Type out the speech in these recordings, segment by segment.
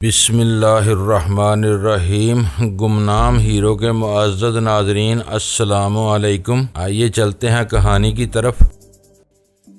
بسم اللہ الرحمن الرحیم۔ گمنام ہیرو کے معزز ناظرین، السلام علیکم۔ آئیے چلتے ہیں کہانی کی طرف۔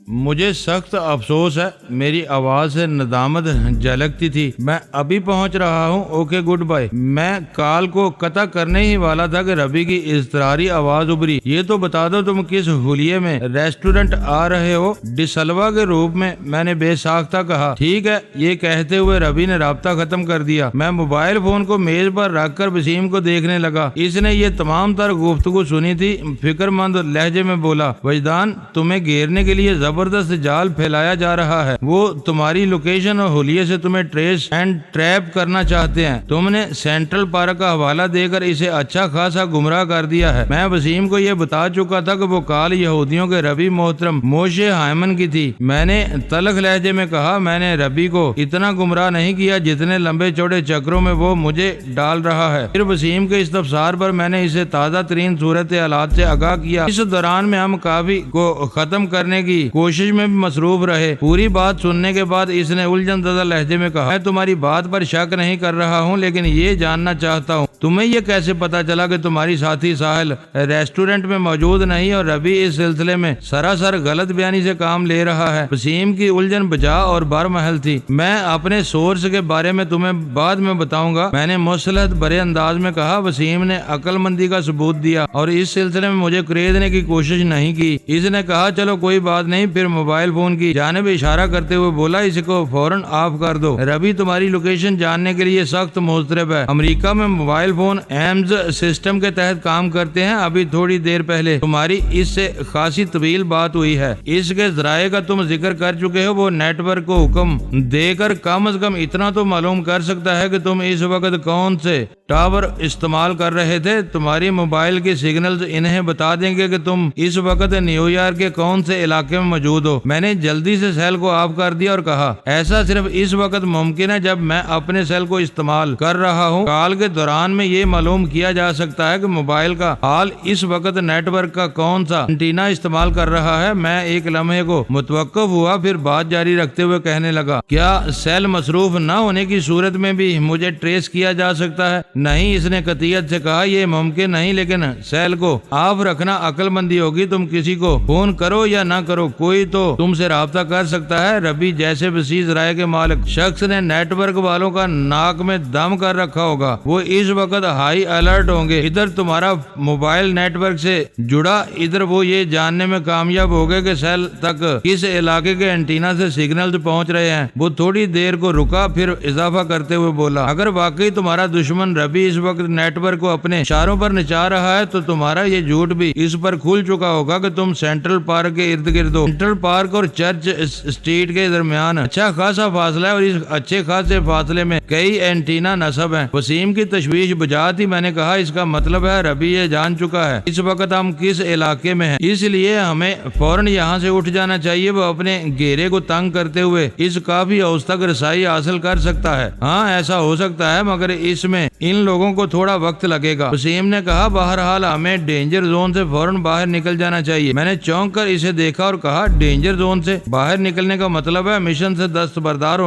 مجھے سخت افسوس ہے، میری آواز سے ندامت جھلکتی تھی۔ میں ابھی پہنچ رہا ہوں، اوکے گڈ بائے۔ میں کال کو قطع کرنے ہی والا تھا کہ ربی کی اضطراری آواز ابھری۔ یہ تو بتا دو تم کس حلیے میں ریسٹورنٹ آ رہے ہو؟ ڈسلوا کے روپ میں نے بے ساختہ کہا۔ ٹھیک ہے، یہ کہتے ہوئے ربی نے رابطہ ختم کر دیا۔ میں موبائل فون کو میز پر رکھ کر وسیم کو دیکھنے لگا۔ اس نے یہ تمام تر گفتگو سنی تھی۔ فکر مند لہجے میں بولا، وجدان، تمہیں گھیرنے کے لیے زبردست جال پھیلایا جا رہا ہے۔ وہ تمہاری لوکیشن اور حلیے سے تمہیں ٹریس اینڈ ٹریپ کرنا چاہتے ہیں۔ تم نے سینٹرل پارک کا حوالہ دے کر اسے اچھا خاصا گمراہ کر دیا ہے۔ میں وسیم کو یہ بتا چکا تھا کہ وہ کال یہودیوں کے ربی محترم موشے ہائمن کی تھی۔ میں نے تلخ لہجے میں کہا، میں نے ربی کو اتنا گمراہ نہیں کیا جتنے لمبے چوڑے چکروں میں وہ مجھے ڈال رہا ہے۔ پھر وسیم کے استفسار پر میں نے اسے تازہ ترین صورت حالات سے آگاہ کیا۔ اس دوران میں ہم کافی کو ختم کرنے کی کوشش میں بھی مصروف رہے۔ پوری بات سننے کے بعد اس نے الجھن زدہ لہجے میں کہا، میں تمہاری بات پر شک نہیں کر رہا ہوں، لیکن یہ جاننا چاہتا ہوں تمہیں یہ کیسے پتا چلا کہ تمہاری ساتھی ساحل ریسٹورنٹ میں موجود نہیں اور ربی اس سلسلے میں سراسر غلط بیانی سے کام لے رہا ہے؟ وسیم کی الجھن بجا اور برمحل تھی۔ میں اپنے سورس کے بارے میں تمہیں بعد میں بتاؤں گا، میں نے مصلحت برے انداز میں کہا۔ وسیم نے عقل مندی کا ثبوت دیا اور اس سلسلے میں مجھے خریدنے کی کوشش نہیں کی۔ اس نے کہا، چلو کوئی بات نہیں۔ پھر موبائل فون کی جانب اشارہ کرتے ہوئے بولا، اس کو فوراً آف کر دو۔ ربی تمہاری لوکیشن جاننے کے لیے سخت مضطرب ہے۔ امریکہ میں موبائل فون ایمز سسٹم کے تحت کام کرتے ہیں۔ ابھی تھوڑی دیر پہلے تمہاری اس سے خاصی طویل بات ہوئی ہے۔ اس کے ذرائع کا تم ذکر کر چکے ہو۔ وہ نیٹ ورک کو حکم دے کر کم از کم اتنا تو معلوم کر سکتا ہے کہ تم اس وقت کون سے ٹاور استعمال کر رہے تھے۔ تمہاری موبائل کی سگنلز انہیں بتا دیں گے کہ تم اس وقت نیو یارک کے کون سے علاقے میں موجود ہو۔ میں نے جلدی سے سیل کو آف کر دیا اور کہا، ایسا صرف اس وقت ممکن ہے جب میں اپنے سیل کو استعمال کر رہا ہوں۔ کال کے دوران میں یہ معلوم کیا جا سکتا ہے کہ موبائل کا حال اس وقت نیٹ ورک کا کون سا انٹینا استعمال کر رہا ہے۔ میں ایک لمحے کو متوقف ہوا، پھر بات جاری رکھتے ہوئے کہنے لگا، کیا سیل مصروف نہ ہونے کی صورت میں بھی مجھے ٹریس کیا جا سکتا ہے؟ نہیں، اس نے قطعیت سے کہا، یہ ممکن نہیں، لیکن سیل کو آف رکھنا عقل مندی ہوگی۔ تم کسی کو فون کرو یا نہ کرو، کوئی تو تم سے رابطہ کر سکتا ہے۔ ربی جیسے وسیع ذرائع کے مالک شخص نے نیٹ ورک والوں کا ناک میں دم کر رکھا ہوگا۔ وہ اس وقت ہائی الرٹ ہوں گے۔ ادھر تمہارا موبائل نیٹ ورک سے جڑا، ادھر وہ یہ جاننے میں کامیاب ہو گئے کہ سیل تک کس علاقے کے اینٹینا سے سگنلز پہنچ رہے ہیں۔ وہ تھوڑی دیر کو رکا، پھر اضافہ کرتے ہوئے بولا، اگر واقعی تمہارا دشمن ربی اس وقت نیٹ ورک کو اپنے اشاروں پر نچا رہا ہے تو تمہارا یہ جھوٹ بھی اس پر کھل چکا ہوگا کہ تم سینٹرل پارک کے ارد گرد ہو۔ سینٹرل پارک اور چرچ اسٹریٹ کے درمیان اچھا خاصا فاصلہ ہے اور اس اچھے خاصے فاصلے میں کئی اینٹینا نصب ہیں۔ وسیم کی تشویش بجا تھی۔ میں نے کہا، اس کا مطلب ہے ربی یہ جان چکا ہے اس وقت ہم کس علاقے میں ہیں، اس لیے ہمیں فوراً یہاں سے اٹھ جانا چاہیے۔ وہ اپنے گھیرے کو تنگ کرتے ہوئے اس کافی حوض تک رسائی حاصل کر سکتا ہے۔ ہاں، ایسا ہو سکتا ہے، مگر اس میں ان لوگوں کو تھوڑا وقت لگے گا۔ وسیم نے کہا، بہرحال ہمیں ڈینجر زون سے فوراً باہر نکل جانا چاہیے۔ میں نے چونک کر اسے دیکھا اور کہا، ڈینجر زون سے باہر نکلنے کا مطلب ہے مشن سے دستبردار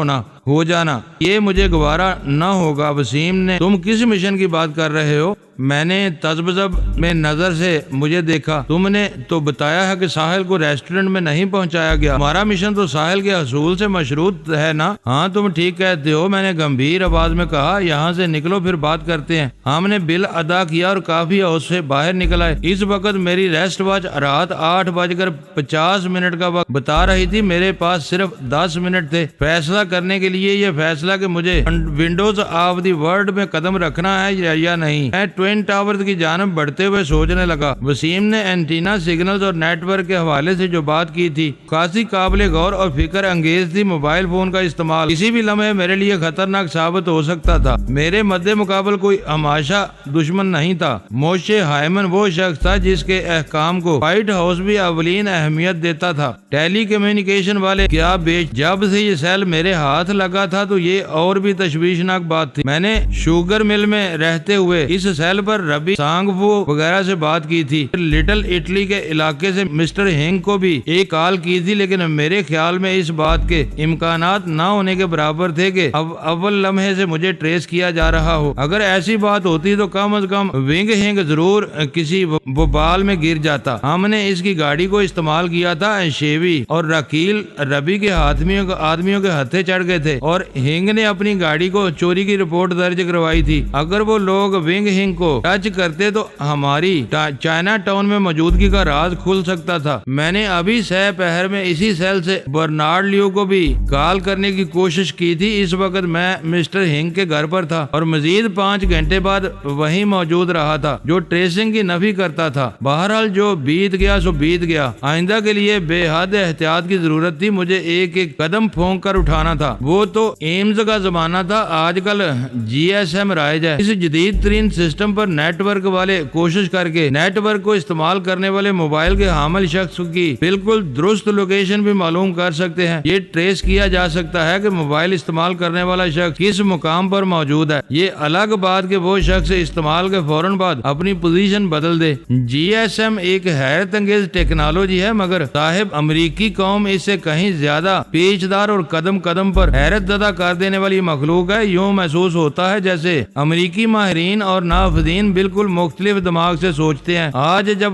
ہو جانا۔ یہ مجھے گوارا نہ ہوگا۔ وسیم نے، تم کس مشن کی بات کر رہے ہو؟ میں نے تذبذب میں نظر سے مجھے دیکھا۔ تم نے تو بتایا ہے کہ ساحل کو ریسٹورنٹ میں نہیں پہنچایا گیا۔ ہمارا مشن تو ساحل کے حصول سے مشروط ہے نا؟ ہاں، تم ٹھیک کہتے ہو، میں نے گمبھیر آواز میں کہا۔ یہاں سے نکلو، پھر بات کرتے ہیں۔ ہم نے بل ادا کیا اور کافی حوض سے باہر نکل آئے۔ اس وقت میری ریسٹ واچ رات 8:50 کا وقت بتا رہی تھی۔ میرے پاس صرف 10 منٹ تھے فیصلہ کرنے کے لیے، یہ فیصلہ کہ مجھے ونڈوز آف دی ورلڈ میں قدم رکھنا ہے یا نہیں۔ میں ٹوین ٹاور کی جانب بڑھتے ہوئے سوچنے لگا۔ وسیم نے اینٹینا سگنلز اور نیٹ ورک کے حوالے سے جو بات کی تھی خاصی قابل غور اور فکر انگیز تھی۔ موبائل فون کا استعمال کسی بھی لمحے میرے لیے خطرناک ثابت ہو سکتا تھا۔ میرے مد مقابل کوئی ہماشہ دشمن نہیں تھا۔ موشے ہائمن وہ شخص تھا جس کے احکام کو وائٹ ہاؤس بھی اولین اہمیت دیتا تھا۔ ٹیلی کمیونیکیشن والے کیا بیچ جب سے یہ سیل میرے ہاتھ لگا تھا تو یہ اور بھی تشویشناک بات تھی۔ میں نے شوگر مل میں رہتے ہوئے اس سیل پر ربی سانگفو وغیرہ سے بات کی تھی۔ لٹل اٹلی کے علاقے سے مسٹر ہینگ کو بھی ایک کال کی تھی، لیکن میرے خیال میں اس بات کے امکانات نہ ہونے کے برابر تھے کہ اول لمحے سے مجھے ٹریس کیا جا رہا ہو۔ اگر ایسی بات ہوتی تو کم از کم ونگ ہینگ ضرور کسی وبال میں گر جاتا۔ ہم نے اس کی گاڑی کو استعمال کیا تھا۔ شیوی اور رکیل ربی کے آدمیوں کے ہتھے چڑھ گئے تھے اور ہینگ نے اپنی گاڑی کو چوری کی رپورٹ درج کروائی تھی۔ اگر وہ لوگ ونگ ہینگ کو ٹچ کرتے تو ہماری چائنا ٹاؤن میں موجودگی کا راز کھل سکتا تھا۔ میں نے ابھی سہ پہر میں اسی سیل سے برنارڈ لیو کو بھی کال کرنے کی کوشش کی تھی۔ اس وقت میں مسٹر ہینگ کے گھر پر تھا اور مزید 5 گھنٹے بعد وہیں موجود رہا تھا، جو ٹریسنگ کی نفی کرتا تھا۔ بہرحال جو بیت گیا سو بیت گیا۔ آئندہ کے لیے بے حد احتیاط کی ضرورت تھی۔ مجھے ایک ایک قدم پھونک کر اٹھانا تھا۔ وہ تو ایمز کا زمانہ تھا، آج کل GSM رائج ہے۔ اس جدید ترین سسٹم پر نیٹ ورک والے کوشش کر کے نیٹ ورک کو استعمال کرنے والے موبائل کے حامل شخص کی بالکل درست لوکیشن بھی معلوم کر سکتے ہیں۔ یہ ٹریس کیا جا سکتا ہے کہ موبائل استعمال کرنے والا شخص کس مقام پر موجود ہے۔ یہ الگ بات کہ وہ شخص استعمال کے فوراً بعد اپنی پوزیشن بدل دے۔ GSM ایک حیرت انگیز ٹیکنالوجی ہے، مگر صاحب امریکی قوم اس سے کہیں زیادہ پیچدار اور قدم قدم پر حیرت زدہ کر دینے والی مخلوق ہے۔ یوں محسوس ہوتا ہے جیسے امریکی ماہرین اور نافذین بالکل مختلف دماغ سے سوچتے ہیں۔ آج جب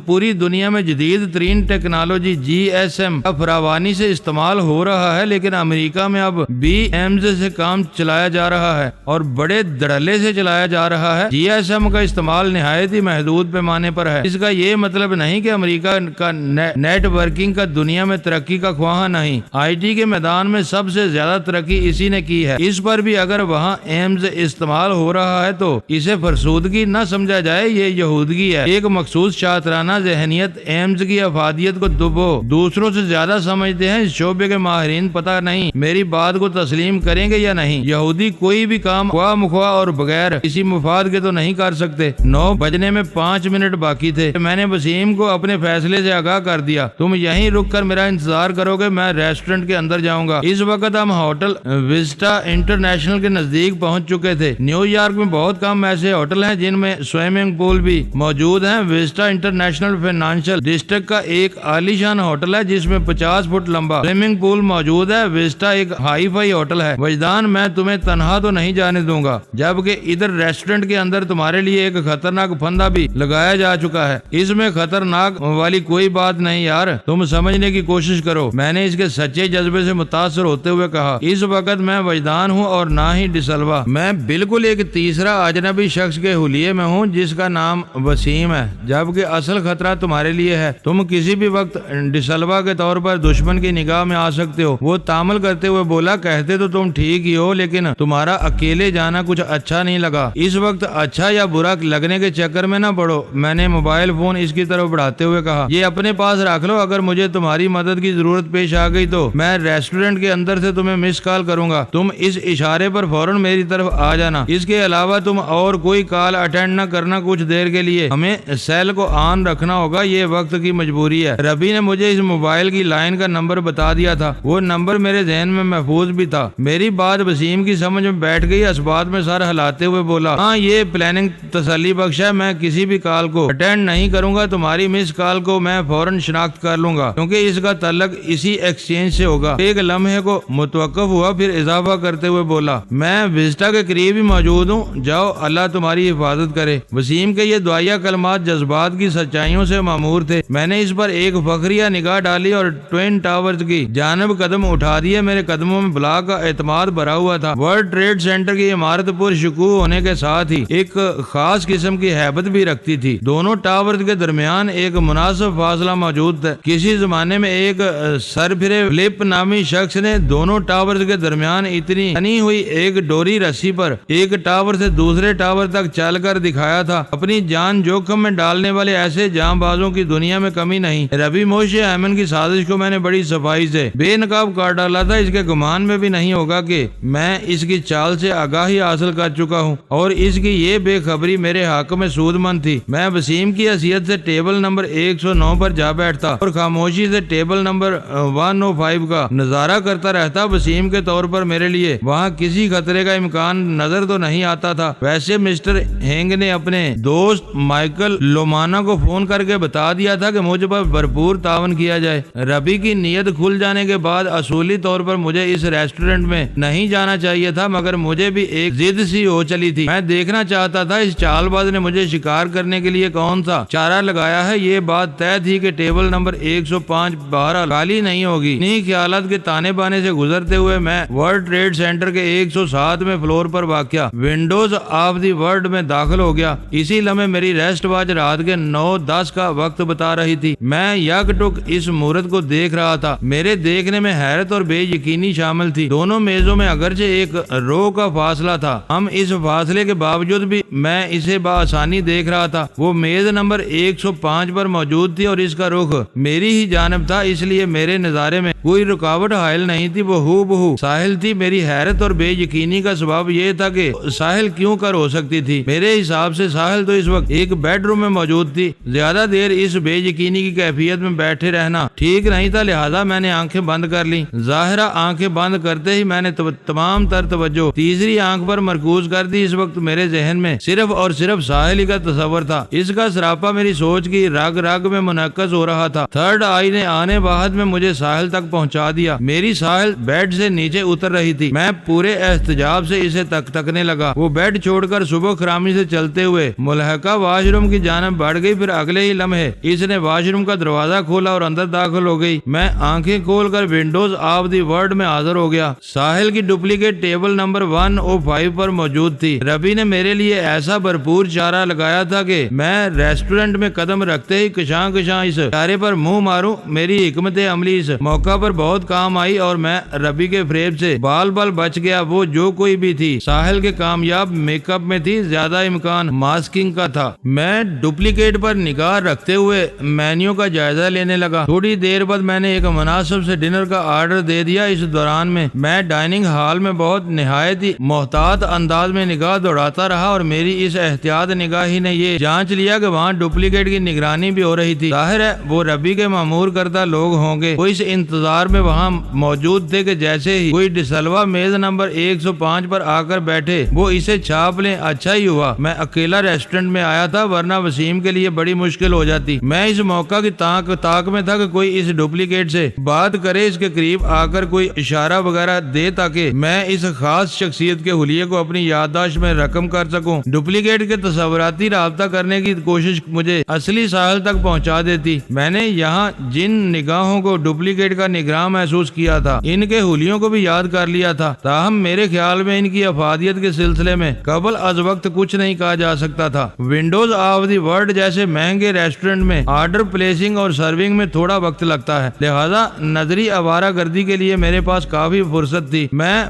پوری دنیا میں جدید ترین ٹیکنالوجی GSM فراوانی سے استعمال ہو رہا ہے، لیکن امریکہ میں اب BMs سے کام چلایا جا رہا ہے اور بڑے دھڑلے سے چلایا جا رہا ہے۔ GSM کا استعمال نہایت ہی محدود پیمانے پر ہے۔ اس کا یہ مطلب نہیں کہ امریکہ کا نیٹ ورکنگ کا دنیا میں ترقی کا خواہاں نہیں۔ IT کے میدان میں سب سے زیادہ ترقی اسی نے کی ہے۔ اس پر بھی اگر وہاں ایمز استعمال ہو رہا ہے تو اسے فرسودگی نہ سمجھا جائے، یہ یہودگی ہے۔ ایک مخصوص شاطرانہ ذہنیت ایمز کی افادیت کو دوسروں سے زیادہ سمجھتے ہیں۔ اس شعبے کے ماہرین پتہ نہیں میری بات کو تسلیم کریں گے یا نہیں۔ یہودی کوئی بھی کام خواہ مخواہ اور بغیر کسی مفاد کے تو نہیں کر سکتے۔ 9 بجنے میں 5 منٹ باقی تھے۔ میں نے وسیم کو اپنے فیصلے سے آگاہ کر دیا۔ تم یہیں رک کر میرا انتظار کرو گے، میں ریسٹورنٹ کے اندر جاؤں گا۔ اس وقت ہم ہوٹل وسٹا انٹرنیشنل کے نزدیک پہنچ چکے تھے۔ نیو یارک میں بہت کم ایسے ہوٹل ہیں جن میں سوئمنگ پول بھی موجود ہیں۔ وسٹا انٹرنیشنل فائنینشل ڈسٹرکٹ کا ایک عالی شان ہوٹل ہے جس میں 50 فٹ لمبا سوئمنگ پول موجود ہے۔ وسٹا ایک ہائی فائی ہوٹل ہے۔ وجدان، میں تمہیں تنہا تو نہیں جانے دوں گا، جبکہ ادھر ریسٹورنٹ کے اندر تمہارے لیے ایک خطرناک پھندا بھی لگایا جا چکا ہے۔ اس میں خطرناک والی کوئی بات نہیں یار، تم سمجھنے کی کوشش کرو۔ میں نے اس کے سچے جذبے سے متاثر ہوتے ہوئے کہا، اس وقت میں وجدان ہوں اور نہ ہی ڈسلوا۔ میں بالکل ایک تیسرا اجنبی شخص کے حلیے میں ہوں جس کا نام وسیم ہے، جبکہ اصل خطرہ تمہارے لیے ہے۔ تم کسی بھی وقت ڈسلوا کے طور پر دشمن کی نگاہ میں آ سکتے ہو۔ وہ تامل کرتے ہوئے بولا، کہتے تو تم ٹھیک ہی ہو، لیکن تمہارا اکیلے جانا کچھ اچھا نہیں لگا۔ اس وقت اچھا یا برا لگنے کے چکر میں نہ پڑو۔ میں نے موبائل فون اس کی طرف بڑھاتے ہوئے کہا، یہ اپنے پاس رکھ لو، اگر مجھے تمہاری مدد کی ضرورت پیش آ گئی تو میں ریسٹورنٹ کے اندر سے تمہیں مس کال کروں گا۔ تم اس اشارے پر فوراً میری طرف آ جانا۔ اس کے علاوہ تم اور کوئی کال اٹینڈ نہ کرنا کچھ دیر کے لیے۔ ہمیں سیل کو آن رکھنا ہوگا، یہ وقت کی مجبوری ہے۔ ربی نے مجھے اس موبائل کی لائن کا نمبر بتا دیا تھا، وہ نمبر میرے ذہن میں محفوظ بھی تھا۔ میری بات وسیم کی سمجھ میں بیٹھ گئی۔ اس بات میں سر ہلاتے ہوئے بولا، ہاں یہ پلاننگ تسلی بخش ہے۔ میں کسی بھی کال کو اٹینڈ نہیں کروں گا۔ تمہاری مس کال کو میں فوراً شناخت کر لوں گا کیونکہ اس کا تعلق اسی ایکسچینج سے ہوگا۔ ایک لمحے کو متوقف ہوا، پھر اضافہ کرتے ہوئے بولا، میں وسٹا کے قریب ہی موجود ہوں، جاؤ، اللہ تمہاری حفاظت کرے۔ وسیم کے یہ دعائیہ کلمات جذبات کی سچائیوں سے معمور تھے۔ میں نے اس پر ایک فخریہ نگاہ ڈالی اور ٹوین ٹاورز کی جانب قدم اٹھا دیے۔ میرے قدموں میں بلا کا اعتماد بھرا ہوا تھا۔ ورلڈ ٹریڈ سینٹر کی عمارت پر شکوہ ہونے کے ساتھ ہی ایک خاص قسم کی ہیبت بھی رکھتی تھی۔ دونوں ٹاورز کے درمیان ایک مناسب فاصلہ موجود تھا۔ کسی زمانے میں ایک سرفرے فلپ نامی شخص نے دونوں ٹاورز کے درمیان اتنی تنی ہوئی ایک ڈوری رسی پر ایک ٹاور سے دوسرے ٹاور تک چل کر دکھایا تھا۔ اپنی جان جوخم میں ڈالنے والے ایسے جاں بازوں کی دنیا میں کمی نہیں۔ ربی موشے ایمن کی سازش کو میں نے بڑی صفائی سے بے نقاب کاٹ ڈالا تھا۔ اس کے گمان میں بھی نہیں ہوگا کہ میں اس کی چال سے آگاہی حاصل کر چکا ہوں اور اس کی یہ بے خبری میرے حق میں سود مند تھی۔ میں وسیم کی حیثیت سے ٹیبل نمبر 109 پر جا بیٹھتا اور خاموشی سے ٹیبل نمبر 105 کا نظارہ کرتا رہتا۔ وسیم وسیم کے طور پر میرے لیے وہاں کسی خطرے کا امکان نظر تو نہیں آتا تھا۔ ویسے مسٹر ہینگ نے اپنے دوست مائیکل لومانا کو فون کر کے بتا دیا تھا کہ مجھ پر بھرپور تعاون کیا جائے۔ ربی کی نیت کھل جانے کے بعد اصولی طور پر مجھے اس ریسٹورنٹ میں نہیں جانا چاہیے تھا، مگر مجھے بھی ایک ضد سی ہو چلی تھی۔ میں دیکھنا چاہتا تھا اس چال باز نے مجھے شکار کرنے کے لیے کون سا چارہ لگایا ہے۔ یہ بات طے تھی کہ ٹیبل نمبر 105 بہرحال خالی نہیں ہوگی۔ انہی خیالات کے تانے بانے سے گزرتے ہوئے میں ورلڈ ٹریڈ سینٹر کے 107ویں فلور پر واقع ونڈوز آف دی ورلڈ میں داخل ہو گیا۔ اسی لمحے میری ریسٹ واچ رات کے 9:10 کا وقت بتا رہی تھی۔ میں یک ٹک اس مہورت کو دیکھ رہا تھا۔ میرے دیکھنے میں حیرت اور بے یقینی شامل تھی۔ دونوں میزوں میں اگرچہ ایک رو کا فاصلہ تھا، ہم اس فاصلے کے باوجود بھی میں اسے بآسانی دیکھ رہا تھا۔ وہ میز نمبر 105 پر موجود تھی اور اس کا رخ میری ہی جانب تھا، اس لیے میرے نظارے میں کوئی رکاوٹ حائل نہیں تھی۔ وہ ہو بہو ساحل تھی۔ میری حیرت اور بے یقینی کا سبب یہ تھا کہ ساحل کیوں کر ہو سکتی تھی؟ میرے حساب سے ساحل تو اس وقت ایک بیڈ روم میں موجود تھی۔ زیادہ دیر اس بے یقینی کی کیفیت میں بیٹھے رہنا ٹھیک نہیں تھا، لہذا میں نے آنکھیں بند کر لی۔ ظاہرہ آنکھیں بند کرتے ہی میں نے تمام تر توجہ تیسری آنکھ پر مرکوز کر دی۔ اس وقت میرے ذہن میں صرف اور صرف ساحل ہی کا تصور تھا۔ اس کا سراپا میری سوچ کی رگ رگ میں منعکس ہو رہا تھا۔ تھرڈ آئی نے آنے واحد میں مجھے ساحل تک پہنچا دیا۔ میری ساحل بیڈ سے نیچے اتر رہی تھی۔ میں پورے احتجاب سے اسے تکنے لگا۔ وہ بیڈ چھوڑ کر صبح خرامی سے چلتے ہوئے ملحقہ واش روم کی جانب بڑھ گئی۔ پھر اگلے ہی لمحے اس نے واش روم کا دروازہ کھولا اور اندر داخل ہو گئی۔ میں آنکھیں کھول کر ونڈوز آف دی ورلڈ میں حاضر ہو گیا۔ ساحل کی ڈپلیکیٹ ٹیبل نمبر 105 پر موجود تھی۔ ربی نے میرے لیے ایسا بھرپور چارہ لگایا تھا کہ میں ریسٹورنٹ میں قدم رکھتے ہی کشاں کشاں اس چارے پر منہ ماروں۔ میری حکمت عملی اس موقع پر بہت کام آئی اور میں ربی کے فریب سے بال بال بچ گیا۔ وہ جو کوئی بھی تھی ساحل کے کامیاب میک اپ میں تھی، زیادہ امکان ماسکنگ کا تھا۔ میں ڈپلیکیٹ پر نگاہ رکھتے ہوئے مینیو کا جائزہ لینے لگا۔ تھوڑی دیر بعد میں نے ایک مناسب سے ڈنر کا آرڈر دے دیا۔ اس دوران میں ڈائننگ ہال میں بہت نہایت ہی محتاط انداز میں نگاہ دوڑاتا رہا اور میری اس احتیاط نگاہی نے یہ جانچ لیا کہ وہاں ڈپلیکیٹ کی نگرانی بھی ہو رہی تھی۔ ظاہر ہے وہ ربی کے مامور کردہ لوگ ہوں گے۔ وہ اس انتظار میں وہاں موجود تھے کہ جیسے ہی کوئی ڈسلوا میز نمبر 105 پر آ کر بیٹھے وہ اسے چھاپ لیں۔ اچھا ہی ہوا میں اکیلا ریسٹورنٹ میں آیا تھا، ورنہ وسیم کے لیے بڑی مشکل ہو جاتی۔ میں اس موقع کی تاک میں تھا کہ کوئی اس ڈپلیکیٹ سے بات کرے، اس کے قریب آ کر کوئی اشارہ وغیرہ دے تاکہ میں اس خاص شخصیت کے حلیے کو اپنی یادداشت میں رقم کر سکوں۔ ڈپلیکیٹ کے تصوراتی رابطہ کرنے کی کوشش مجھے اصلی ساحل تک پہنچا دیتی۔ میں نے یہاں جن نگاہوں کو ڈپلیکیٹ کا نگراں محسوس کیا تھا، ان کے حلیوں کو بھی یاد کر لیا تھا، تاہم میرے خیال میں ان کی افادیت کے سلسلے میں قبل از وقت کچھ نہیں کہا جا سکتا تھا۔ ونڈوز آف دی ورلڈ جیسے مہنگے ریسٹورنٹ میں آرڈر پلیسنگ اور سرونگ میں تھوڑا وقت لگتا ہے، لہذا نظری آوارہ گردی کے لیے میرے پاس کافی فرصت تھی۔ میں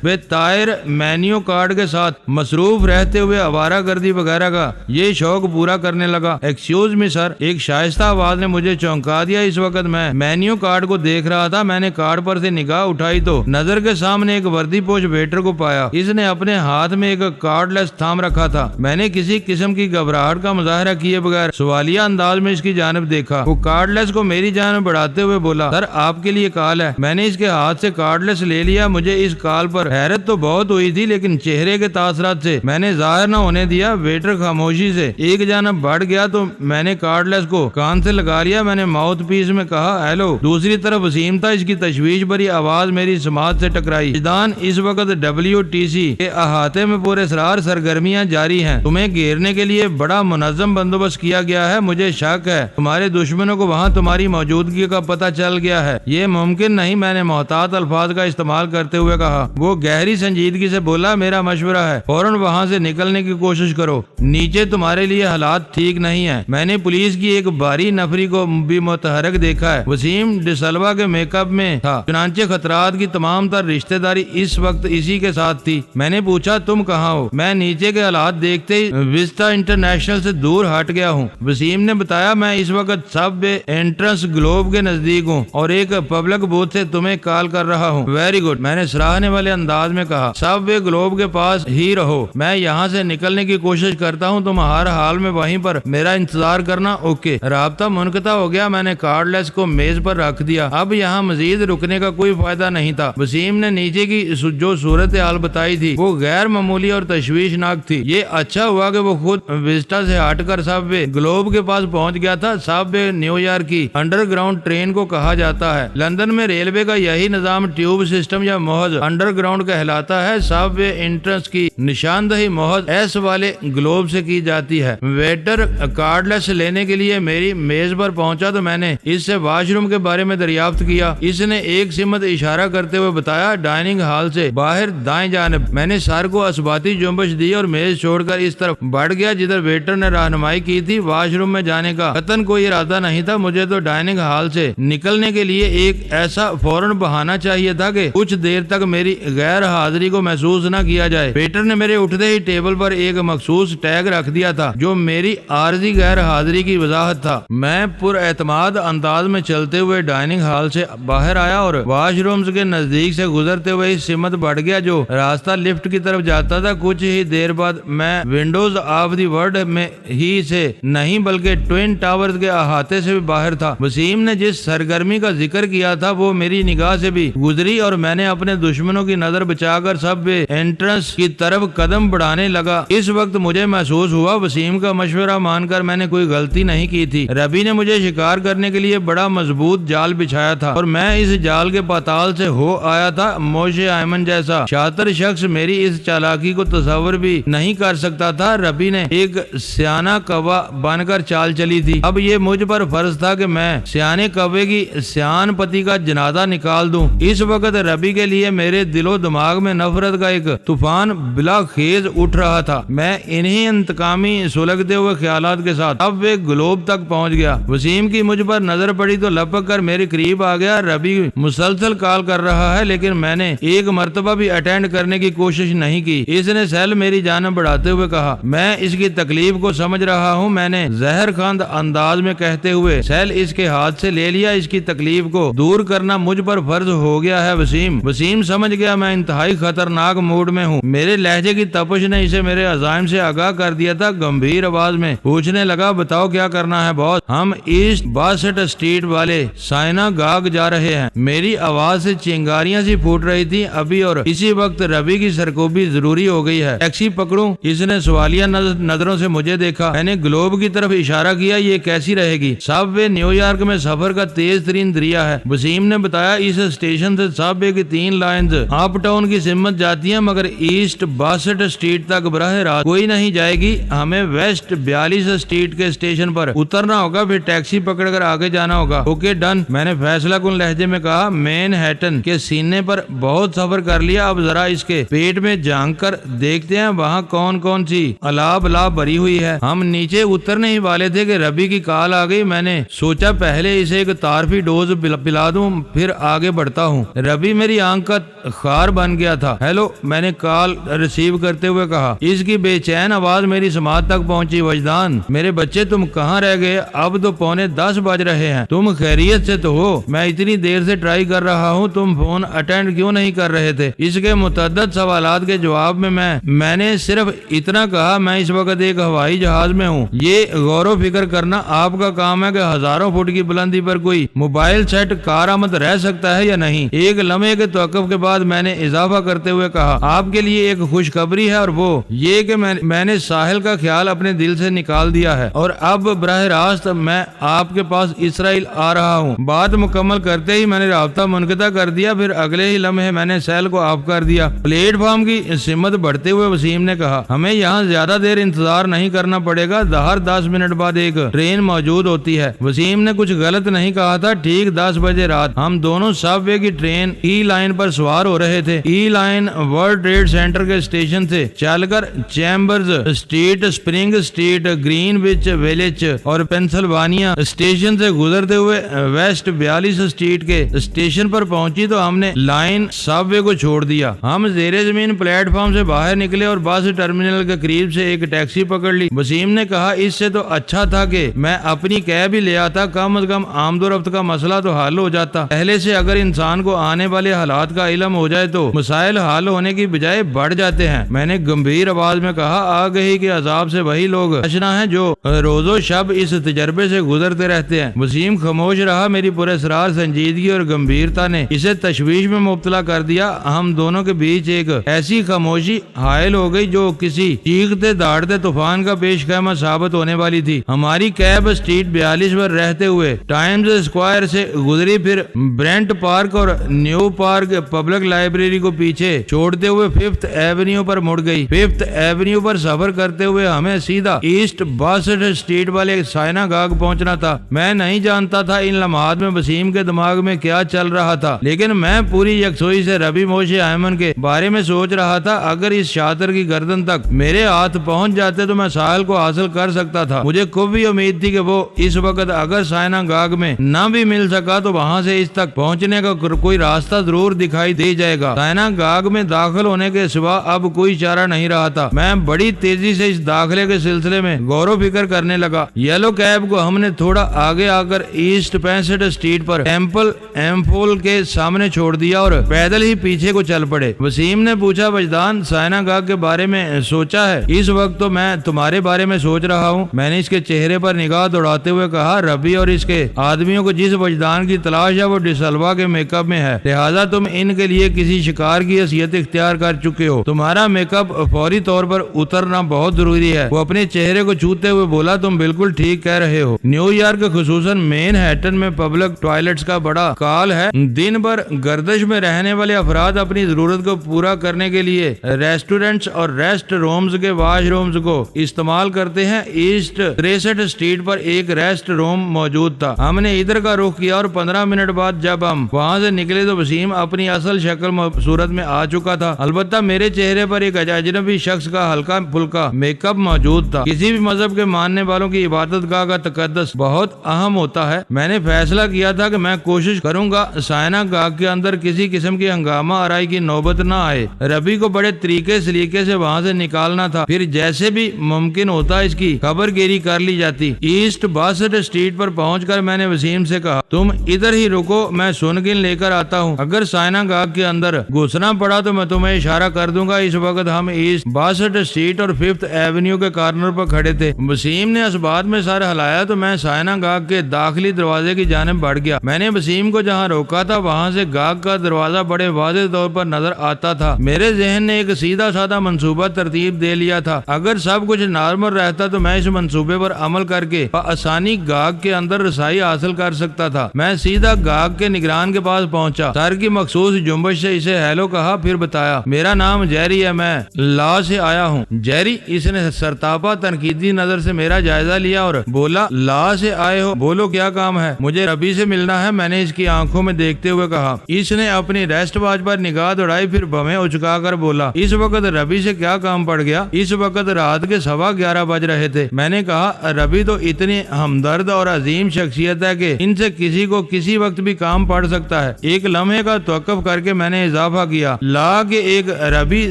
بے طائر مینیو کارڈ کے ساتھ مصروف رہتے ہوئے آوارہ گردی وغیرہ کا یہ شوق پورا کرنے لگا۔ ایکسکیوز می سر، ایک شائستہ آواز نے مجھے چونکا دیا۔ اس وقت میں مینیو کارڈ کو دیکھ رہا تھا۔ میں نے کارڈ پر سے نگاہ اٹھائی تو نظر کے سامنے ایک وردی پوش ویٹر کو پایا۔ اس نے اپنے ہاتھ میں ایک کارڈ لیس تھام رکھا تھا۔ میں نے کسی قسم کی گھبراہٹ کا مظاہرہ کیے بغیر سوالیہ انداز میں اس کی جانب دیکھا۔ وہ کارڈ لیس کو میری جانب بڑھاتے ہوئے بولا، سر آپ کے لیے کال ہے۔ میں نے اس کے ہاتھ سے کارڈ لیس لے لیا۔ مجھے اس کال پر حیرت تو بہت ہوئی تھی، لیکن چہرے کے تاثرات سے میں نے ظاہر نہ ہونے دیا۔ ویٹر خاموشی سے ایک جانب بڑھ گیا تو میں نے کارڈ لیس کو کان سے لگا لیا۔ میں نے ماؤتھ پیس میں کہا، ہیلو۔ دوسری طرف وسیم تھا۔ اس کی تشویش بھری آواز میری سماعت سے ٹکرائی۔ وجدان، اس وقت WTC کے احاطے میں پورے اسرار سرگرمیاں جاری ہیں۔ تمہیں گھیرنے کے لیے بڑا منظم بندوبست کیا گیا ہے۔ مجھے شک ہے تمہارے دشمنوں کو وہاں تمہاری موجودگی کا پتہ چل گیا ہے۔ یہ ممکن نہیں، میں نے محتاط الفاظ کا استعمال کرتے ہوئے کہا۔ وہ گہری سنجیدگی سے بولا، میرا مشورہ ہے فوراً وہاں سے نکلنے کی کوشش کرو۔ نیچے تمہارے لیے حالات ٹھیک نہیں ہیں۔ میں نے پولیس کی ایک بھاری نفری کو بھی متحرک دیکھا ہے۔ وسیم ڈسلوا کے میک اپ میں تھا، چنانچہ خطرات کی تمام تر رشتہ داری اس وقت اسی کے ساتھ تھی۔ میں نے پوچھا، تم کہاں ہو؟ میں نیچے کے حالات دیکھتے ہی وستا انٹرنیشنل سے دور ہٹ گیا ہوں۔ وسیم نے بتایا، میں اس وقت سب وے انٹرنس گلوب کے نزدیک ہوں اور ایک پبلک بوتھ سے تمہیں کال کر رہا ہوں۔ ویری گڈ، میں نے سراہنے والے انداز میں کہا۔ سب وے گلوب کے پاس ہی رہو، میں یہاں سے نکلنے کی کوشش کرتا ہوں، تم ہر حال میں وہیں پر میرا انتظار کرنا۔ اوکے۔ رابطہ منقطع ہو گیا۔ میں نے کارڈ لیس کو میز پر رکھ دیا۔ اب یہاں مزید رکنے کا کوئی فائدہ نہیں نہیں تھا۔ وسیم نے نیچے کی جو صورتحال بتائی تھی وہ غیر معمولی اور تشویشناک تھی۔ یہ اچھا ہوا کہ وہ خود وسٹا سے ہٹ کر سب وے گلوب کے پاس پہنچ گیا تھا۔ سب وے نیو یارک کی انڈر گراؤنڈ ٹرین کو کہا جاتا ہے۔ لندن میں ریلوے کا یہی نظام ٹیوب سسٹم یا محض انڈر گراؤنڈ کہلاتا ہے۔ سب وے انٹرنس کی نشاندہی محض ایس والے گلوب سے کی جاتی ہے۔ ویٹر کارڈ لیس لینے کے لیے میری میز پر پہنچا تو میں نے اس سے واش روم کے بارے میں دریافت کیا۔ اس نے ایک سمت اشارہ کرتے ہوئے بتایا، ڈائننگ ہال سے باہر دائیں جانب۔ میں نے سر کو اسباتی جنبش دی اور میز چھوڑ کر اس طرف بڑھ گیا جدھر ویٹر نے رہنمائی کی تھی۔ واش روم میں جانے کا قطعاً کوئی ارادہ نہیں تھا۔ مجھے تو ڈائننگ ہال سے نکلنے کے لیے ایک ایسا فوراً بہانا چاہیے تھا کہ کچھ دیر تک میری غیر حاضری کو محسوس نہ کیا جائے۔ ویٹر نے میرے اٹھتے ہی ٹیبل پر ایک مخصوص ٹیگ رکھ دیا تھا جو میری عارضی غیر حاضری کی وضاحت تھا۔ میں پر اعتماد انداز میں چلتے ہوئے ڈائننگ ہال سے باہر آیا اور واش رومز کے نزدیک سے گزرتے ہوئے اس سمت بڑھ گیا جو راستہ لفٹ کی طرف جاتا تھا۔ کچھ ہی دیر بعد میں ونڈوز آف دی ورلڈ میں ہی سے نہیں بلکہ ٹوین ٹاورز کے احاطے سے بھی باہر تھا۔ وسیم نے جس سرگرمی کا ذکر کیا تھا وہ میری نگاہ سے بھی گزری اور میں نے اپنے دشمنوں کی نظر بچا کر سب انٹرنس کی طرف قدم بڑھانے لگا۔ اس وقت مجھے محسوس ہوا وسیم کا مشورہ مان کر میں نے کوئی غلطی نہیں کی تھی۔ ربی نے مجھے شکار کرنے کے لیے بڑا مضبوط جال بچھایا تھا اور میں اس جال کے پاتال سے ہو آیا تھا۔ موشے ایمن جیسا شاطر شخص میری اس چالاکی کو تصور بھی نہیں کر سکتا تھا۔ ربی نے ایک سیانہ کوا بن کر چال چلی تھی۔ اب یہ مجھ پر فرض تھا کہ میں سیانے کوے کی سیان پتی کا جنازہ نکال دوں۔ اس وقت ربی کے لیے میرے دل و دماغ میں نفرت کا ایک طوفان بلا خیز اٹھ رہا تھا۔ میں انہی انتقامی سلگتے ہوئے خیالات کے ساتھ اب وہ گلوب تک پہنچ گیا۔ وسیم کی مجھ پر نظر پڑی تو لپک کر میرے قریب آ گیا۔ ربی مسلسل کال کر رہا ہے لیکن میں نے ایک مرتبہ بھی اٹینڈ کرنے کی کوشش نہیں کی۔ اس نے سیل میری جانب بڑھاتے ہوئے کہا، میں اس کی تکلیف کو سمجھ رہا ہوں۔ میں نے زہر خند انداز میں کہتے ہوئے سیل اس کے ہاتھ سے لے لیا۔ اس کی تکلیف کو دور کرنا مجھ پر فرض ہو گیا ہے وسیم سمجھ گیا میں انتہائی خطرناک موڈ میں ہوں۔ میرے لہجے کی تپش نے اسے میرے عزائم سے آگاہ کر دیا تھا۔ گمبھیر آواز میں پوچھنے لگا، بتاؤ کیا کرنا ہے باس؟ ہم ایسٹ باسٹ اسٹریٹ والے سائنا گاگ جا رہے ہیں۔ میری آواز سے چنگاریاں سی پھوٹ رہی تھی ابھی اور اسی وقت ربی کی سرکوبی ضروری ہو گئی ہے۔ ٹیکسی پکڑوں؟ اس نے سوالیہ نظروں سے مجھے دیکھا۔ میں نے گلوب کی طرف اشارہ کیا، یہ کیسی رہے گی؟ سب وے نیو یارک میں سفر کا تیز ترین ذریعہ ہے۔ وسیم نے بتایا، اس اسٹیشن سے سب وے کی 3 لائنز اپ ٹاؤن کی سمت جاتی ہیں مگر ایسٹ باسٹ اسٹریٹ تک براہ راست کوئی نہیں جائے گی۔ ہمیں ویسٹ 42 اسٹریٹ کے اسٹیشن پر اترنا ہوگا، پھر ٹیکسی پکڑ کر آگے جانا ہوگا۔ اوکے ڈن، میں نے فیصلہ کن لہجے میں کہا۔ مین ہیٹن کے سینے پر بہت سفر کر لیا، اب ذرا اس کے پیٹ میں جھانک کر دیکھتے ہیں وہاں کون کون سی علاب بری ہوئی ہے۔ ہم نیچے اترنے ہی والے تھے کہ ربی کی کال آ گئی۔ میں نے سوچا پہلے اسے ایک تعارفی ڈوز پلا دوں پھر آگے بڑھتا ہوں۔ ربی میری آنکھ کا خار بن گیا تھا۔ ہیلو، میں نے کال ریسیو کرتے ہوئے کہا۔ اس کی بے چین آواز میری سماعت تک پہنچی۔ وجدان، میرے بچے تم کہاں رہ گئے؟ اب تو 9:45 بج رہے ہیں۔ تم خیریت سے تو ہو؟ میں اتنی دیر سے ٹرائی کر رہا ہوں، تم فون اٹینڈ کیوں نہیں کر رہے تھے؟ اس کے متعدد سوالات کے جواب میں نے صرف اتنا کہا، میں اس وقت ایک ہوائی جہاز میں ہوں۔ یہ غور و فکر کرنا آپ کا کام ہے کہ ہزاروں فٹ کی بلندی پر کوئی موبائل سیٹ کارآمد رہ سکتا ہے یا نہیں۔ ایک لمحے کے توقف کے بعد میں نے اضافہ کرتے ہوئے کہا، آپ کے لیے ایک خوشخبری ہے اور وہ یہ کہ میں نے ساحل کا خیال اپنے دل سے نکال دیا ہے اور اب براہ راست میں آپ کے پاس اسرائیل آ رہا ہوں۔ بات مکمل کرتے ہی میں نے رابطہ منقطع کر دیا، پھر اگلے ہی لمحے میں نے سیل کو آف کر دیا۔ پلیٹ فارم کی سمت بڑھتے ہوئے وسیم نے کہا، ہمیں یہاں زیادہ دیر انتظار نہیں کرنا پڑے گا، ہر 10 منٹ بعد ایک ٹرین موجود ہوتی ہے۔ وسیم نے کچھ غلط نہیں کہا تھا۔ ٹھیک 10 بجے رات ہم دونوں سب وے کی ٹرین ای لائن پر سوار ہو رہے تھے۔ E line World Trade Center کے اسٹیشن سے چل کر Chambers Street, Spring Street, Greenwich Village اور پینسلوانیا اسٹیشن سے گزرتے ہوئے ویسٹ 42 اسٹریٹ کے اسٹیشن پر پہنچی تو ہم نے لائن سب وے کو چھوڑ دیا۔ ہم زیر زمین پلیٹ فارم سے باہر نکلے اور بس ٹرمینل کے قریب سے ایک ٹیکسی پکڑ لی۔ وسیم نے کہا، اس سے تو اچھا تھا کہ میں اپنی کیب ہی لے آتا، کم از کم آمد و رفت کا مسئلہ تو حل ہو جاتا۔ پہلے سے اگر انسان کو آنے والے حالات کا علم ہو جائے تو مسائل حل ہونے کی بجائے بڑھ جاتے ہیں۔ میں نے گمبھیر آواز میں کہا، آگہی کے عذاب سے وہی لوگ اشنا ہیں جو روز و شب اس تجربے سے گزرتے رہتے ہیں۔ وسیم خاموش رہا۔ میری پراسرار سنجیدگی اور گمبھیرتا نے اسے مجھے تشویش میں مبتلا کر دیا۔ ہم دونوں کے بیچ ایک ایسی خاموشی حائل ہو گئی جو کسی چیختے داڑتے طوفان کا پیش خیمہ ثابت ہونے والی تھی۔ ہماری کیب اسٹریٹ 42 پر رہتے ہوئے ٹائمز اسکوائر سے گزری، پھر برینٹ پارک اور نیو پارک پبلک لائبریری کو پیچھے چھوڑتے ہوئے 5th ایونیو پر مڑ گئی۔ 5th ایونیو پر سفر کرتے ہوئے ہمیں سیدھا ایسٹ باسٹھ اسٹریٹ والے سائناگاگ پہنچنا تھا۔ میں نہیں جانتا تھا ان لمحات میں وسیم کے دماغ میں کیا چل رہا تھا، لیکن میں پوری یکسوئی سے ربی موشے ایمن کے بارے میں سوچ رہا تھا۔ اگر اس شاطر کی گردن تک میرے ہاتھ پہنچ جاتے تو میں ساحل کو حاصل کر سکتا تھا۔ مجھے کوئی امید تھی کہ وہ اس وقت اگر سائناگاگ میں نہ بھی مل سکا تو وہاں سے اس تک پہنچنے کا کوئی راستہ ضرور دکھائی دے جائے گا۔ سائناگاگ میں داخل ہونے کے سوا اب کوئی چارہ نہیں رہا تھا۔ میں بڑی تیزی سے اس داخلے کے سلسلے میں غور و فکر کرنے لگا۔ یلو کیب کو ہم نے تھوڑا آگے آ کر ایسٹ 65 اسٹریٹ پر ٹیمپل ایمفول کے سامنے چھوڑ دیا اور پیدل ہی پیچھے کو چل پڑے۔ وسیم نے پوچھا، وجدان سائناگاگ کے بارے میں سوچا ہے؟ اس وقت تو میں تمہارے بارے میں سوچ رہا ہوں، میں نے اس کے چہرے پر نگاہ دوڑاتے ہوئے کہا۔ ربی اور اس کے آدمیوں کو جس وجدان کی تلاش ہے وہ ڈسلوا کے میک اپ میں ہے، لہٰذا تم ان کے لیے کسی شکار کی حیثیت اختیار کر چکے ہو۔ تمہارا میک اپ فوری طور پر اترنا بہت ضروری ہے۔ وہ اپنے چہرے کو چھوتے ہوئے بولا، تم بالکل ٹھیک کہہ رہے ہو۔ نیو یارک خصوصاً مین ہیٹن میں پبلک ٹوائلٹس کا بڑا کال ہے۔ دن بھر گردش میں رہنے والے افراد اپنی ضرورت کو پورا کرنے کے لیے ریسٹورینٹس اور ریسٹ رومز کے واش رومز کو استعمال کرتے ہیں۔ ایسٹ 63 اسٹریٹ پر ایک ریسٹ روم موجود تھا۔ ہم نے ادھر کا رخ کیا اور 15 منٹ بعد جب ہم وہاں سے نکلے تو وسیم اپنی اصل شکل صورت میں آ چکا تھا، البتہ میرے چہرے پر ایک اجنبی شخص کا ہلکا پھلکا میک اپ موجود تھا۔ کسی بھی مذہب کے ماننے والوں کی عبادت گاہ کا تقدس بہت اہم ہوتا ہے۔ میں نے فیصلہ کیا تھا کہ میں کوشش کروں گا سائناگاگ کے اندر کسی قسم کی ہنگامہ آرائی کی نوبت نہ آئے۔ ربی کو بڑے طریقے سلیقے سے وہاں سے نکالنا تھا، پھر جیسے بھی ممکن ہوتا اس کی خبر گیری کر لی جاتی۔ ایسٹ 62 اسٹریٹ پر پہنچ کر میں نے وسیم سے کہا، تم ادھر ہی رکو، میں سونگن لے کر آتا ہوں۔ اگر سائناگاگ کے اندر گھسنا پڑا تو میں تمہیں اشارہ کر دوں گا۔ اس وقت ہم ایسٹ 62 اسٹریٹ اور 5th ایونیو کے کارنر پر کھڑے تھے۔ وسیم نے اس بات میں سر ہلایا تو میں سائناگاگ کے داخلی دروازے کی جانب بڑھ گیا۔ میں نے وسیم کو جہاں روکا تھا وہاں سے گاگ کا دروازہ بڑے واضح طور پر نظر آتا تھا۔ میرے ذہن نے ایک سیدھا سادہ منصوبہ ترتیب دے لیا تھا۔ اگر سب کچھ نارمل رہتا تو میں اس منصوبے پر عمل کر کے آسانی گاگ کے اندر رسائی حاصل کر سکتا تھا۔ میں سیدھا گاگ کے نگران کے پاس پہنچا، سر کی مخصوص جنبش سے اسے ہیلو کہا، پھر بتایا، میرا نام جیری ہے، میں لا سے آیا ہوں۔ جیری؟ اس نے سرتاپا تنقیدی نظر سے میرا جائزہ لیا اور بولا، لا سے آئے ہو، بولو کیا کام ہے؟ مجھے ربی سے ملنا ہے، میں نے اس کی آنکھوں میں دیکھتے ہوئے کہا۔ اس نے اپنی ریسٹ واچ پر نگاہ دوڑائی، پھر بمیں اچکا کر بولا، اس وقت ربی سے کیا کام پڑ گیا؟ اس وقت رات کے 11:15 بج رہے تھے۔ میں نے کہا، ربی تو اتنی ہمدرد اور عظیم شخصیت ہے کہ ان سے کسی کو کسی وقت بھی کام پڑ سکتا ہے۔ ایک لمحے کا توقف کر کے میں نے اضافہ کیا، لا کے ایک ربی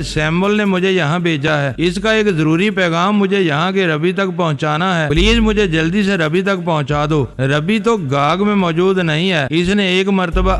سیمبل نے مجھے یہاں بھیجا ہے، اس کا ایک ضروری پیغام مجھے یہاں کے ربی تک پہنچانا ہے، پلیز مجھے جلدی سے ربی تک پہنچا دو۔ ربی تو گاگ میں موجود نہیں ہے۔ اس نے ایک مرتبہ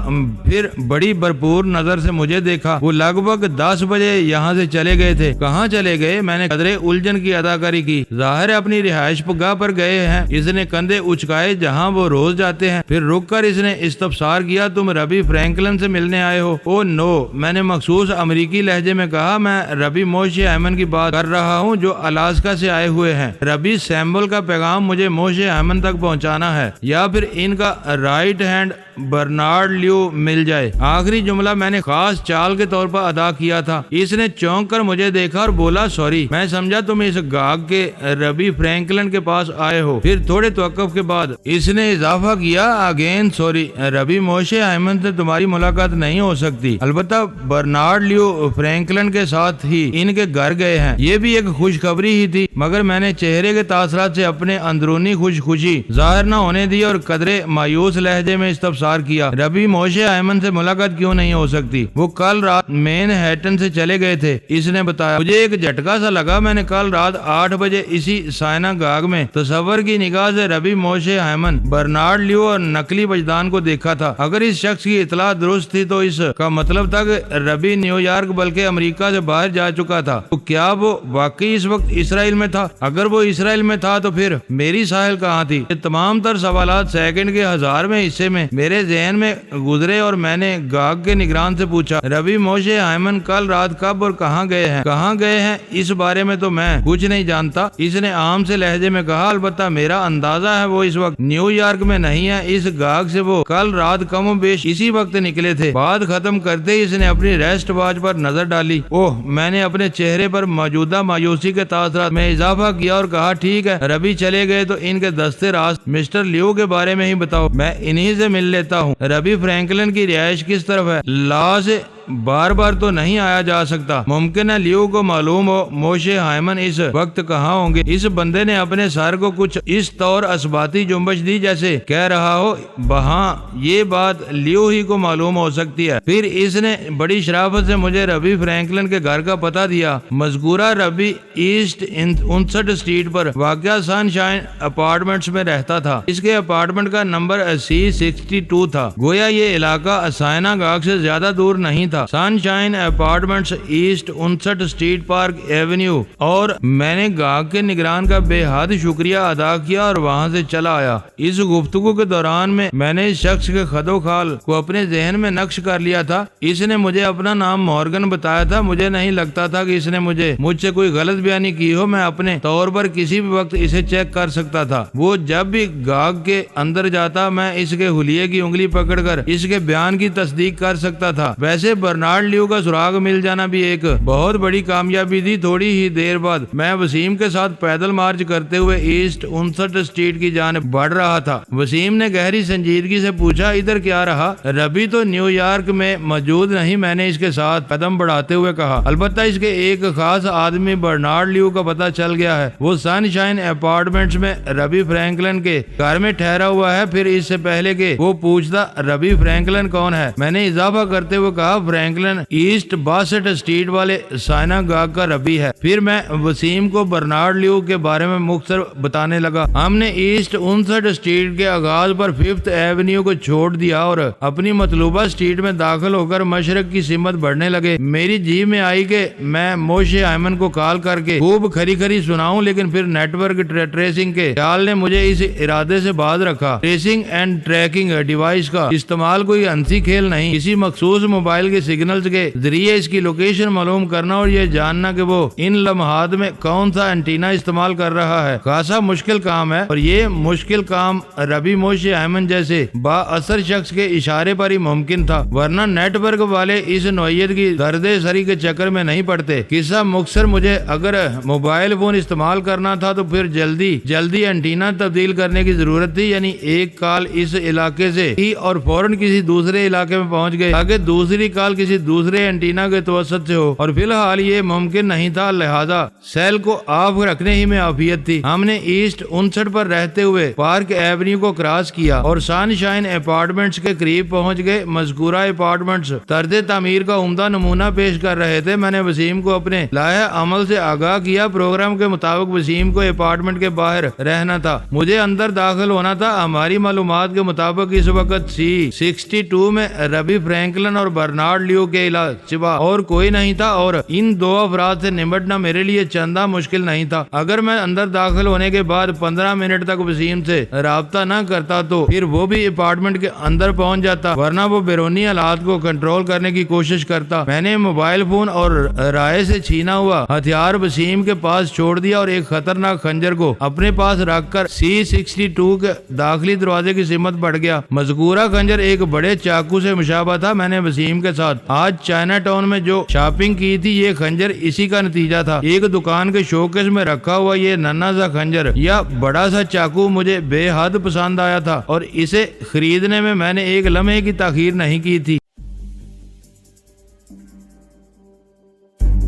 پھر بڑی بھرپور نظر سے مجھے دیکھا۔ وہ لگ بھگ 10 بجے یہاں سے چلے گئے تھے۔ کہاں چلے گئے؟ میں نے قدرے الجھن کی اداکاری کی۔ ظاہر ہے اپنی رہائش گاہ پر گئے ہیں۔ اس نے کندھے اچکائے جہاں وہ روز جاتے ہیں، پھر رک کر اس نے استفسار کیا، تم ربی فرینکلن سے ملنے آئے ہو؟ او نو، میں نے مخصوص امریکی لہجے میں کہا، میں ربی موشے ایمن کی بات کر رہا ہوں جو الاسکا سے آئے ہوئے ہیں۔ ربی سیمبل کا پیغام مجھے موشے ایمن تک پہنچانا ہے یا پھر ان کا رائٹ ہینڈ برنارڈ لیو مل جائے۔ آخری جملہ میں نے خاص چال کے طور پر ادا کیا تھا۔ اس نے چونک کر مجھے دیکھا اور بولا، سوری، میں سمجھا تم اس گاگ کے ربی فرینکلن کے پاس آئے ہو۔ پھر تھوڑے توقف کے بعد اس نے اضافہ کیا، اگین سوری، ربی موشے ایمن سے تمہاری ملاقات نہیں ہو سکتی، البتہ برنارڈ لیو فرینکلن کے ساتھ ہی ان کے گھر گئے ہیں۔ یہ بھی ایک خوشخبری ہی تھی، مگر میں نے چہرے کے تاثرات سے اپنے اندرونی خوشی ظاہر نہ ہونے دی اور قدرے مایوس لہجے میں استفسار کیا، ربی موشے ایمن سے ملاقات کیوں نہیں ہو سکتی؟ وہ کل رات مین ہیٹن سے چلے گئے تھے، اس نے بتایا۔ مجھے ایک جھٹکا سا لگا، میں نے کل رات 8 بجے اسی سائناگاگ میں تصور کی نگاہ سے ربی موشے ایمن، برنارڈ لیو اور نقلی وجدان کو دیکھا تھا۔ اگر اس شخص کی اطلاع درست تھی تو اس کا مطلب تھا کہ ربی نیو یارک بلکہ امریکہ سے باہر جا چکا تھا۔ تو کیا وہ واقعی اس وقت اسرائیل میں تھا؟ اگر وہ اسرائیل میں تھا تو پھر میری ساحل کہاں تھی؟ یہ تمام تر سوالات سیکنڈ کے 1000ویں حصے میں میرے ذہن میں گزرے اور میں نے گاگ کے نگران سے پوچھا، ربی موشے ہائمن کل رات کب اور کہاں گئے ہیں؟ اس بارے میں تو میں کچھ نہیں جانتا، اس نے عام سے لہجے میں کہا، البتہ میرا اندازہ ہے وہ اس وقت نیو یارک میں نہیں ہے۔ اس گاگ سے وہ کل رات کم و بیش اسی وقت نکلے تھے۔ بات ختم کرتے ہی اس نے اپنی ریسٹ واچ پر نظر ڈالی۔ اوہ، میں نے اپنے چہرے پر موجودہ مایوسی کے تاثرات میں اضافہ کیا اور کہا، ٹھیک ہے، ربی چلے گئے تو ان کے دستے راست مسٹر لیو کے بارے میں ہی بتاؤ، میں انہی سے مل لیتا ہوں۔ ربی فرینکلن کی رہائش کس طرف ہے؟ لا سے بار بار تو نہیں آیا جا سکتا، ممکن ہے لیو کو معلوم ہو موشے ہائمن اس وقت کہاں ہوں گے۔ اس بندے نے اپنے سر کو کچھ اس طور اثباتی جنبش دی جیسے کہہ رہا ہو، بہاں یہ بات لیو ہی کو معلوم ہو سکتی ہے۔ پھر اس نے بڑی شرافت سے مجھے ربی فرینکلن کے گھر کا پتہ دیا۔ مذکورہ ربی ایسٹ 59 اسٹریٹ پر واقع سن شائن اپارٹمنٹس میں رہتا تھا۔ اس کے اپارٹمنٹ کا نمبر C62 تھا۔ گویا یہ علاقہ اسائنا گاگ سے زیادہ دور نہیں تھا۔ Sunshine Apartments East 59 Street Park Avenue, اور میں نے گاگ کے نگران کا بے حد شکریہ ادا کیا اور وہاں سے چلا آیا۔ اس گفتگو کے دوران میں نے اس شخص کے خد و خال کو اپنے ذہن میں نقش کر لیا تھا۔ اس نے مجھے اپنا نام مورگن بتایا تھا۔ مجھے نہیں لگتا تھا کہ اس نے مجھ سے کوئی غلط بیانی کی ہو۔ میں اپنے طور پر کسی بھی وقت اسے چیک کر سکتا تھا۔ وہ جب بھی گاگ کے اندر جاتا میں اس کے حلیے کی انگلی پکڑ کر اس کے بیان کی تصدیق کر سکتا تھا۔ ویسے برنارڈ لیو کا سراغ مل جانا بھی ایک بہت بڑی کامیابی تھی۔ تھوڑی ہی دیر بعد میں وسیم کے ساتھ پیدل مارچ کرتے ہوئے ایسٹ 59 اسٹریٹ کی جانب بڑھ رہا تھا۔ وسیم نے گہری سنجیدگی سے پوچھا، ادھر کیا رہا؟ ربی تو نیو یارک میں موجود نہیں، میں نے اس کے ساتھ قدم بڑھاتے ہوئے کہا۔ البتہ اس کے ایک خاص آدمی برنارڈ لیو کا پتہ چل گیا ہے۔ وہ سن شائن اپارٹمنٹس میں ربی فرینکلن کے گھر میں ٹھہرا ہوا ہے۔ پھر اس سے پہلے کہ وہ پوچھتا ربی فرینکلن کون ہے، میں نے اضافہ کرتے ہوئے کہا، فرینکلن ایسٹ 62 اسٹریٹ والے سائنا گاگ کا ربی ہے۔ پھر میں وسیم کو برنارڈ لیو کے بارے میں مختصر بتانے لگا۔ ہم نے ایسٹ 59 اسٹریٹ کے آغاز پر 5th ایونیو کو چھوڑ دیا اور اپنی مطلوبہ اسٹریٹ میں داخل ہو کر مشرق کی سمت بڑھنے لگے۔ میری جیب میں آئی کہ میں موشے ہائمن کو کال کر کے خوب کھری سناؤں، لیکن پھر نیٹ ورک ٹریسنگ کے خیال نے مجھے اس ارادے سے باز رکھا۔ ٹریسنگ اینڈ ٹریکنگ ڈیوائس کا استعمال کوئی ہنسی کھیل نہیں، کسی مخصوص موبائل کے سگنلز کے ذریعے اس کی لوکیشن معلوم کرنا اور یہ جاننا کہ وہ ان لمحات میں کون سا اینٹینا استعمال کر رہا ہے خاصا مشکل کام ہے، اور یہ مشکل کام ربی موشے ہائمن جیسے با اثر شخص کے اشارے پر ہی ممکن تھا، ورنہ نیٹ ورک والے اس نوعیت کی گرد سری کے چکر میں نہیں پڑتے۔ قصہ مختصر، مجھے اگر موبائل فون استعمال کرنا تھا تو پھر جلدی اینٹینا تبدیل کرنے کی ضرورت تھی، یعنی ایک کال اس علاقے سے ہی اور فوراً کسی دوسرے علاقے میں پہنچ گئے تاکہ دوسری کال کسی دوسرے اینٹینا کے توسط سے ہو، اور فی الحال یہ ممکن نہیں تھا، لہذا سیل کو آف رکھنے ہی میں عافیت تھی۔ ہم نے ایسٹ 59 پر رہتے ہوئے پارک ایونیو کو کراس کیا اور سن شائن اپارٹمنٹس کے قریب پہنچ گئے۔ مذکورہ اپارٹمنٹس طرز تعمیر کا عمدہ نمونہ پیش کر رہے تھے۔ میں نے وسیم کو اپنے لائحہ عمل سے آگاہ کیا۔ پروگرام کے مطابق وسیم کو اپارٹمنٹ کے باہر رہنا تھا، مجھے اندر داخل ہونا تھا۔ ہماری معلومات کے مطابق اس وقت C62 میں ربی فرینکلن اور برنارڈ لیو کے سوا اور کوئی نہیں تھا، اور ان دو افراد سے نمٹنا میرے لیے چندہ مشکل نہیں تھا۔ اگر میں اندر داخل ہونے کے بعد 15 منٹ تک وسیم سے رابطہ نہ کرتا تو پھر وہ بھی اپارٹمنٹ کے اندر پہنچ جاتا، ورنہ وہ بیرونی حالات کو کنٹرول کرنے کی کوشش کرتا۔ میں نے موبائل فون اور رائے سے چھینا ہوا ہتھیار وسیم کے پاس چھوڑ دیا اور ایک خطرناک خنجر کو اپنے پاس رکھ کر C62 کے داخلی دروازے کی سمت بڑھ گیا۔ مذکورہ خنجر ایک بڑے چاقو سے مشابہ تھا۔ میں نے وسیم کے ساتھ آج چائنا ٹاؤن میں جو شاپنگ کی تھی، یہ خنجر اسی کا نتیجہ تھا۔ ایک دکان کے شوکیس میں رکھا ہوا یہ ننھا سا خنجر یا بڑا سا چاقو مجھے بے حد پسند آیا تھا، اور اسے خریدنے میں نے ایک لمحے کی تاخیر نہیں کی تھی۔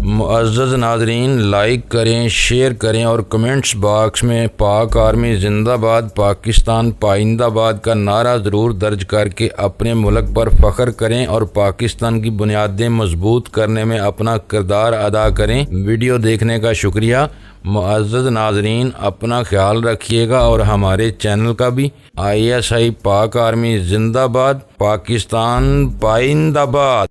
معزز ناظرین، لائک کریں، شیئر کریں اور کمنٹس باکس میں پاک آرمی زندہ باد، پاکستان پائندہ باد کا نعرہ ضرور درج کر کے اپنے ملک پر فخر کریں اور پاکستان کی بنیادیں مضبوط کرنے میں اپنا کردار ادا کریں۔ ویڈیو دیکھنے کا شکریہ۔ معزز ناظرین، اپنا خیال رکھیے گا اور ہمارے چینل کا بھی۔ ISI پاک آرمی زندہ باد، پاکستان پائندہ باد۔